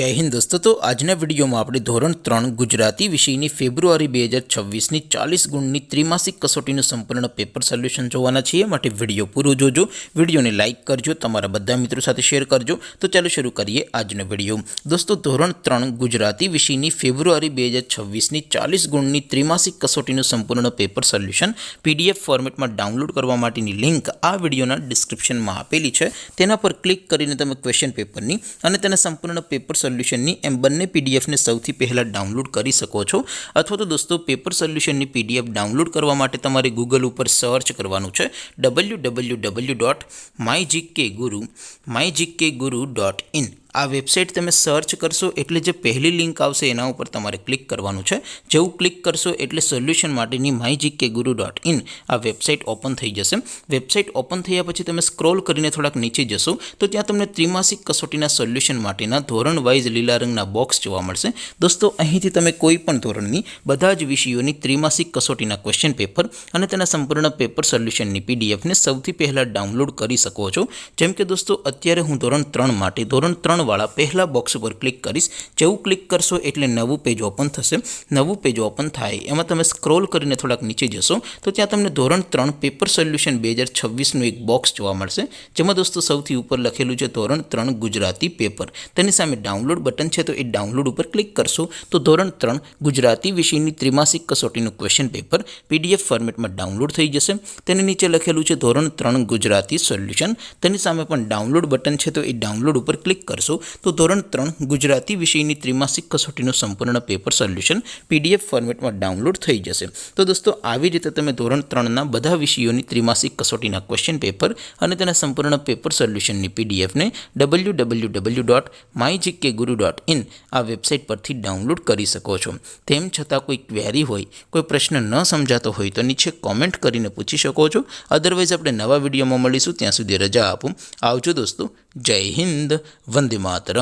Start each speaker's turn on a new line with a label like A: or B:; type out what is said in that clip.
A: जय हिंद दोस्तों। तो आजना विडियो में આપણે ધોરણ 3 ગુજરાતી વિષયની ફેબ્રુઆરી 2026 ની 40 ગુણની ત્રિમાસિક કસોટીનું સંપૂર્ણ પેપર સોલ્યુશન જોવાના છીએ। માટે વિડિયો પૂરો જોજો, વિડિયોને લાઈક કરજો, તમારા બધા મિત્રો સાથે શેર કરજો। તો ચાલો શરૂ કરીએ આજનો વિડિયો। દોસ્તો ધોરણ 3 ગુજરાતી વિષયની ફેબ્રુઆરી 2026 ની 40 ગુણની ત્રિમાસિક કસોટીનું સંપૂર્ણ પેપર સોલ્યુશન PDF ફોર્મેટમાં ડાઉનલોડ કરવા માટેની લિંક આ વિડિયોના ડિસ્ક્રિપ્શનમાં આપેલી છે। તેના પર ક્લિક કરીને તમે ક્વેશ્ચન પેપરની અને તેના સંપૂર્ણ પેपर सोल्यूशन एम बने पीडीएफ ने सौथी पहला डाउनलॉड करी सको छो। अथवा तो दोस्तों पेपर सोल्यूशन पीडीएफ डाउनलॉड करवा माटे तमारे गूगल पर सर्च करवानुं छे www.mygkguru.in। आ वेबसाइट तमे सर्च करशो एटले जे पहली लिंक आवशे एना उपर तमारे क्लिक करवानुं छे। जेवुं क्लिक करशो एटले सोल्यूशन माटेनी mygkguru.in आ वेबसाइट ओपन थई जशे। वेबसाइट ओपन थया पछी तमे स्क्रॉल करीने थोड़ाक नीचे जशो तो त्यां तमने त्रिमासिक कसोटीना सोल्यूशन माटेना धोरण वाइज लीला रंगना बॉक्स जोवा मळशे। दोस्तों અહીંથી તમે કોઈ પણ ધોરણની બધા જ વિષયોની ત્રિમાસિક કસોટીના ક્વેશ્ચન પેપર અને તેના સંપૂર્ણ પેપર સોલ્યુશનની પીડીએફ ને સૌથી પહેલા ડાઉનલોડ કરી શકો છો। જેમ કે દોસ્તો અત્યારે હું ધોરણ 3 માટે ધોરણ 3 वाला पहला बॉक्स पर क्लिक करीश। जेवुं क्लिक करशो एटले नवुं पेज ओपन थशे। नवुं पेज ओपन थाय एमां तमे स्क्रॉल करीने थोड़ाक नीचे जशो तो त्यां तमने धोरण 3 पेपर सोल्यूशन 2026 નું એક બોક્સ જોવા મળશે। જેમાં દોસ્તો સૌથી ઉપર લખેલું છે ધોરણ 3 ગુજરાતી પેપર। તેની સામે ડાઉનલોડ બટન છે તો એ ડાઉનલોડ ઉપર ક્લિક કરશો તો ધોરણ 3 ગુજરાતી વિષયની ત્રિમાસિક કસોટીનું ક્વેશ્ચન પેપર PDF ફોર્મેટમાં ડાઉનલોડ થઈ જશે। તેની નીચે લખેલું છે ધોરણ 3 ગુજરાતી સોલ્યુશન। તેની સામે પણ ડાઉનલોડ બટન છે તો એ ડાઉનલોડ ઉપર ક્લિક કરશો तो धोरण 3 गुजराती विषयनी त्रिमासिक कसोटीનું संपूर्ण पेपर सोल्यूशन PDF फॉर्मेटમાં ડાઉનલોડ થઈ જશે। તો દોસ્તો આવી રીતે તમે ધોરણ 3 ના બધા વિષયોની ત્રિમાસિક કસોટીના ક્વેશ્ચન પેપર અને તેના સંપૂર્ણ પેપર સોલ્યુશનની PDF ને www.mygkguru.in આ વેબસાઇટ પરથી ડાઉનલોડ કરી શકો છો। તેમ છતાં કોઈ ક્વેરી હોય, કોઈ પ્રશ્ન ન સમજાતો હોય તો નીચે કોમેન્ટ કરીને પૂછી શકો છો। અધરવાઇઝ આપણે નવા વિડીયોમાં મળીશું, ત્યાં સુધી રજા આપો। આવજો દોસ્તો। જય હિન્દ, વંદે માતરમ।